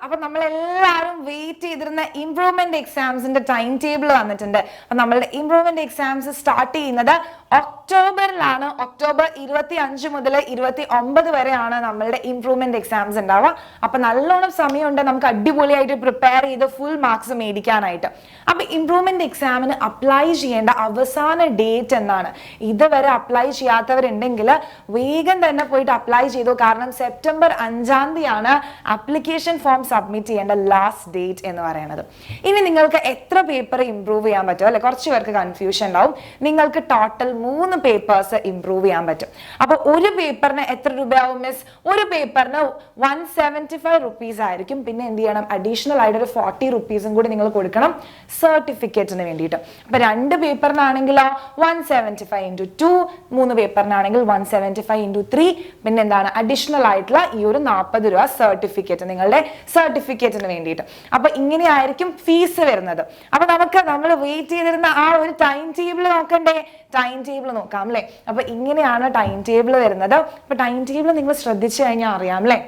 അപ്പൊ നമ്മളെല്ലാവരും വെയിറ്റ് ചെയ്തിരുന്ന ഇംപ്രൂവ്മെന്റ് എക്സാംസിന്റെ ടൈം ടേബിൾ വന്നിട്ടുണ്ട്. അപ്പൊ നമ്മളുടെ ഇംപ്രൂവ്മെന്റ് എക്സാംസ് സ്റ്റാർട്ട് ചെയ്യുന്നത് ഒക്ടോബറിലാണ്. ഒക്ടോബർ 25 മുതൽ 29 വരെയാണ് നമ്മളുടെ ഇംപ്രൂവ്മെന്റ് എക്സാംസ് ഉണ്ടാവുക. അപ്പൊ നല്ലോണം സമയമുണ്ട് നമുക്ക് അടിപൊളിയായിട്ട് പ്രിപ്പയർ ചെയ്ത് ഫുൾ മാർക്സ് മേടിക്കാനായിട്ട്. അപ്പൊ ഇംപ്രൂവ്മെന്റ് എക്സാമിന് അപ്ലൈ ചെയ്യേണ്ട അവസാന ഡേറ്റ് എന്നാണ്. ഇതുവരെ അപ്ലൈ ചെയ്യാത്തവരുണ്ടെങ്കിൽ വേഗം തന്നെ പോയിട്ട് അപ്ലൈ ചെയ്തു. കാരണം സെപ്റ്റംബർ 5-ാം തീയതിയാണ് ആപ്ലിക്കേഷൻ ഫോം സബ്മിറ്റ് ചെയ്യേണ്ട ലാസ്റ്റ് ഡേറ്റ് എന്ന് പറയുന്നത്. ഇനി നിങ്ങൾക്ക് എത്ര പേപ്പർ ഇംപ്രൂവ് ചെയ്യാൻ പറ്റും അല്ലെ? കുറച്ച് പേർക്ക് കൺഫ്യൂഷൻ ഉണ്ടാവും. നിങ്ങൾക്ക് ടോട്ടൽ 3 പേപ്പേഴ്സ് ഇംപ്രൂവ് ചെയ്യാൻ പറ്റും. അപ്പൊ ഒരു പേപ്പറിന് എത്ര രൂപയാവും മിസ്? ഒരു പേപ്പറിന് 175 റുപ്പീസ് ആയിരിക്കും. പിന്നെ എന്ത് ചെയ്യണം? അഡീഷണൽ ആയിട്ട് ഒരു 40 റുപ്പീസും കൂടി നിങ്ങൾ കൊടുക്കണം സർട്ടിഫിക്കറ്റിന് വേണ്ടിയിട്ട്. അപ്പൊ 2 പേപ്പറിനാണെങ്കിലോ 175 into 2, 3 പേപ്പറിനാണെങ്കിൽ 175 into 3, പിന്നെ എന്താണ് അഡീഷണൽ ആയിട്ടുള്ള ഈ ഒരു 40 രൂപ സർട്ടിഫിക്കറ്റ്, നിങ്ങളുടെ സർട്ടിഫിക്കറ്റിന് വേണ്ടിയിട്ട്. അപ്പൊ ഇങ്ങനെയായിരിക്കും ഫീസ് വരുന്നത്. അപ്പൊ നമ്മൾ വെയിറ്റ് ചെയ്തിരുന്ന ആ ഒരു ടൈം ടേബിൾ നോക്കണ്ടേ? ടൈം ടേബിൾ നോക്കാം അല്ലെ? അപ്പൊ ഇങ്ങനെയാണ് ടൈം ടേബിൾ വരുന്നത്. അപ്പൊ ടൈം ടേബിൾ നിങ്ങൾ ശ്രദ്ധിച്ചു കഴിഞ്ഞാൽ അറിയാം അല്ലെ,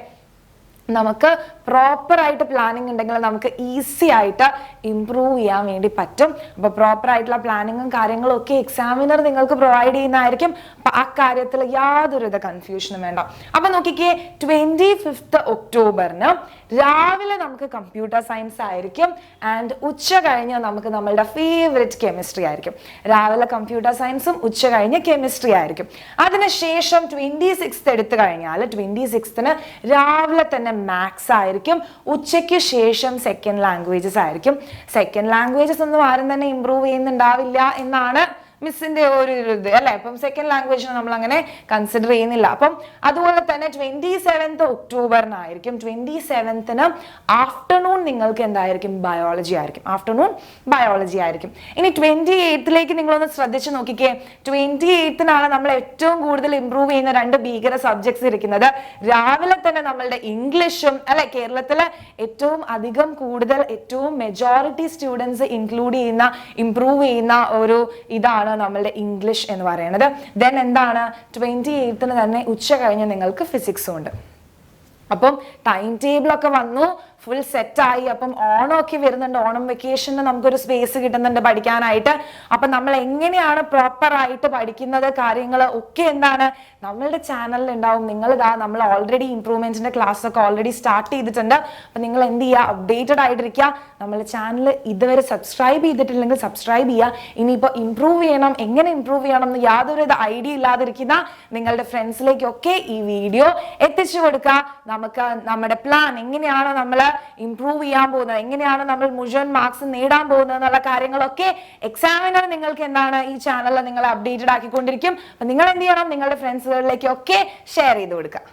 നമുക്ക് പ്രോപ്പർ ആയിട്ട് പ്ലാനിങ് ഉണ്ടെങ്കിൽ നമുക്ക് ഈസി ആയിട്ട് ഇംപ്രൂവ് ചെയ്യാൻ വേണ്ടി പറ്റും. അപ്പൊ പ്രോപ്പർ ആയിട്ടുള്ള പ്ലാനിങ്ങും കാര്യങ്ങളും ഒക്കെ എക്സാമിനർ നിങ്ങൾക്ക് പ്രൊവൈഡ് ചെയ്യുന്നതായിരിക്കും. അപ്പൊ ആ കാര്യത്തിൽ യാതൊരുവിധ കൺഫ്യൂഷനും വേണ്ട. അപ്പൊ നോക്കിക്കേ, 25th ഒക്ടോബറിന് രാവിലെ നമുക്ക് കമ്പ്യൂട്ടർ സയൻസ് ആയിരിക്കും. ആൻഡ് ഉച്ച കഴിഞ്ഞ് നമുക്ക് നമ്മളുടെ ഫേവറേറ്റ് കെമിസ്ട്രി ആയിരിക്കും. രാവിലെ കമ്പ്യൂട്ടർ സയൻസും ഉച്ച കഴിഞ്ഞ് കെമിസ്ട്രി ആയിരിക്കും. അതിനുശേഷം 26th എടുത്തു കഴിഞ്ഞാൽ 26th രാവിലെ തന്നെ മാത്സ് ആയിരിക്കും. ഉച്ചയ്ക്ക് ശേഷം സെക്കൻഡ് ലാംഗ്വേജസ് ആയിരിക്കും. സെക്കൻഡ് ലാംഗ്വേജസ് ഒന്നും ആരും തന്നെ ഇംപ്രൂവ് ചെയ്യുന്നുണ്ടാവില്ല എന്നാണ് മിസ്സിന്റെ ഒരു ഇത് അല്ലെ. അപ്പം സെക്കൻഡ് ലാംഗ്വേജിനെ നമ്മൾ അങ്ങനെ കൺസിഡർ ചെയ്യുന്നില്ല. അപ്പം അതുപോലെ തന്നെ 27th ഒക്ടോബറിനായിരിക്കും. 27th ആഫ്റ്റർനൂൺ നിങ്ങൾക്ക് എന്തായിരിക്കും? ബയോളജി ആയിരിക്കും. ആഫ്റ്റർനൂൺ ബയോളജി ആയിരിക്കും. ഇനി 28th നിങ്ങളൊന്ന് ശ്രദ്ധിച്ചു നോക്കിക്കേ. 28th നമ്മൾ ഏറ്റവും കൂടുതൽ ഇംപ്രൂവ് ചെയ്യുന്ന 2 ഭീകര സബ്ജക്ട്സ് ഇരിക്കുന്നത്. രാവിലെ തന്നെ നമ്മളുടെ ഇംഗ്ലീഷും അല്ലെ, കേരളത്തിലെ ഏറ്റവും അധികം കൂടുതൽ ഏറ്റവും മെജോറിറ്റി സ്റ്റുഡൻസ് ഇൻക്ലൂഡ് ചെയ്യുന്ന ഇംപ്രൂവ് ചെയ്യുന്ന ഒരു ഇതാണ് നമ്മളുടെ ഇംഗ്ലീഷ് എന്ന് പറയുന്നത്. ദെൻ എന്താണ് 28th തന്നെ ഉച്ച കഴിഞ്ഞ് നിങ്ങൾക്ക് ഫിസിക്സും ഉണ്ട്. അപ്പം ടൈം ടേബിൾ ഒക്കെ വന്നു, ഫുൾ സെറ്റായി. അപ്പം ഓണമൊക്കെ വരുന്നുണ്ട്. ഓണം വെക്കേഷന് നമുക്കൊരു സ്പേസ് കിട്ടുന്നുണ്ട് പഠിക്കാനായിട്ട്. അപ്പം നമ്മൾ എങ്ങനെയാണ് പ്രോപ്പർ ആയിട്ട് പഠിക്കുന്നത് കാര്യങ്ങൾ ഒക്കെ എന്താണ് നമ്മളുടെ ചാനലിൽ ഉണ്ടാവും. നമ്മൾ ഓൾറെഡി ഇംപ്രൂവ്മെന്റിന്റെ ക്ലാസ് ഒക്കെ ഓൾറെഡി സ്റ്റാർട്ട് ചെയ്തിട്ടുണ്ട്. അപ്പം നിങ്ങൾ എന്ത് ചെയ്യുക? അപ്ഡേറ്റഡ് ആയിട്ടിരിക്കുക. നമ്മളുടെ ചാനൽ ഇതുവരെ സബ്സ്ക്രൈബ് ചെയ്തിട്ടില്ലെങ്കിൽ സബ്സ്ക്രൈബ് ചെയ്യുക. ഇനിയിപ്പോൾ ഇംപ്രൂവ് ചെയ്യണം, എങ്ങനെ ഇംപ്രൂവ് ചെയ്യണം എന്ന് യാതൊരു ഐഡിയ ഇല്ലാതിരിക്കുന്ന നിങ്ങളുടെ ഫ്രണ്ട്സിലേക്കൊക്കെ ഈ വീഡിയോ എത്തിച്ചു കൊടുക്കുക. നമുക്ക് നമ്മുടെ പ്ലാൻ എങ്ങനെയാണ് നമ്മൾ ഇംപ്രൂവ് ചെയ്യാൻ പോകുന്നത്, എങ്ങനെയാണ് നമ്മൾ മുഴുവൻ മാർക്സ് നേടാൻ പോകുന്നത് എന്നുള്ള കാര്യങ്ങളൊക്കെ എക്സാമിനർ നിങ്ങൾക്ക് എന്താണ് ഈ ചാനലിൽ നിങ്ങൾ അപ്ഡേറ്റഡ് ആക്കിക്കൊണ്ടിരിക്കും. അപ്പൊ നിങ്ങൾ എന്ത് ചെയ്യണം? നിങ്ങളുടെ ഫ്രണ്ട്സുകളിലേക്കൊക്കെ ഷെയർ ചെയ്ത് കൊടുക്കുക.